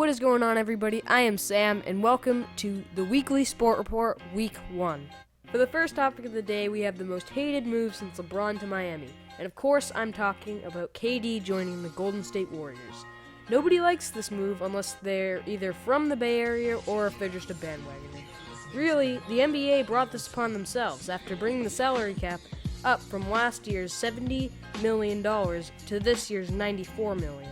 What is going on, everybody? I am Sam, and welcome to the Weekly Sport Report, Week 1. For the first topic of the day, we have the most hated move since LeBron to Miami. And of course, I'm talking about KD joining the Golden State Warriors. Nobody likes this move unless they're either from the Bay Area or if they're just a bandwagoner. Really, the NBA brought this upon themselves after bringing the salary cap up from last year's $70 million to this year's $94 million.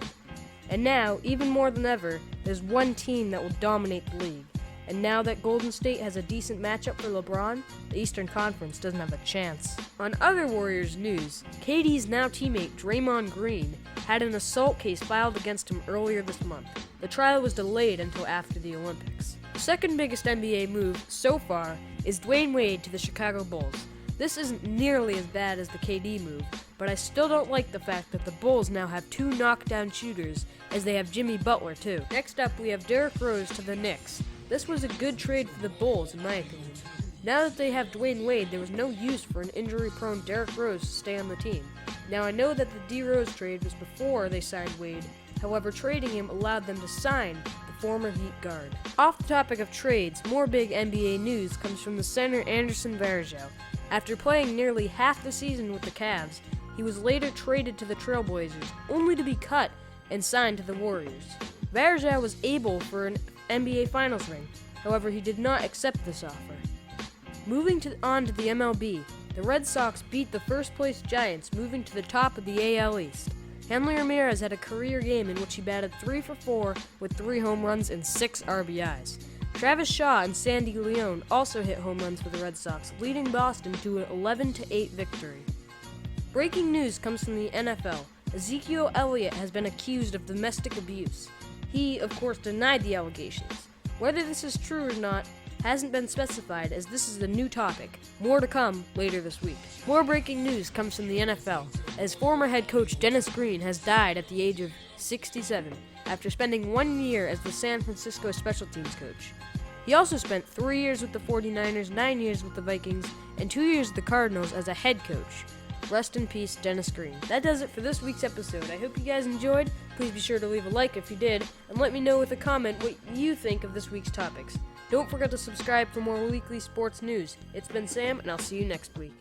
And now, even more than ever, there's one team that will dominate the league. And now that Golden State has a decent matchup for LeBron, the Eastern Conference doesn't have a chance. On other Warriors news, KD's now teammate Draymond Green had an assault case filed against him earlier this month. The trial was delayed until after the Olympics. The second biggest NBA move so far is Dwayne Wade to the Chicago Bulls. This isn't nearly as bad as the KD move, but I still don't like the fact that the Bulls now have two knockdown shooters, as they have Jimmy Butler too. Next up, we have Derrick Rose to the Knicks. This was a good trade for the Bulls, in my opinion. Now that they have Dwayne Wade, there was no use for an injury-prone Derrick Rose to stay on the team. Now, I know that the D-Rose trade was before they signed Wade, however, trading him allowed them to sign the former Heat guard. Off the topic of trades, more big NBA news comes from the center Anderson Varejao. After playing nearly half the season with the Cavs, he was later traded to the Trailblazers, only to be cut and signed to the Warriors. Varejao was able for an NBA Finals ring, however he did not accept this offer. Moving on to the MLB, the Red Sox beat the first-place Giants, moving to the top of the AL East. Hanley Ramirez had a career game in which he batted 3 for 4 with 3 home runs and 6 RBIs. Travis Shaw and Sandy Leone also hit home runs for the Red Sox, leading Boston to an 11-8 victory. Breaking news comes from the NFL. Ezekiel Elliott has been accused of domestic abuse. He, of course, denied the allegations. Whether this is true or not hasn't been specified, as this is a new topic. More to come later this week. More breaking news comes from the NFL, as former head coach Dennis Green has died at the age of 67 after spending 1 year as the San Francisco special teams coach. He also spent 3 years with the 49ers, 9 years with the Vikings, and 2 years with the Cardinals as a head coach. Rest in peace, Dennis Green. That does it for this week's episode. I hope you guys enjoyed. Please be sure to leave a like if you did, and let me know with a comment what you think of this week's topics. Don't forget to subscribe for more weekly sports news. It's been Sam, and I'll see you next week.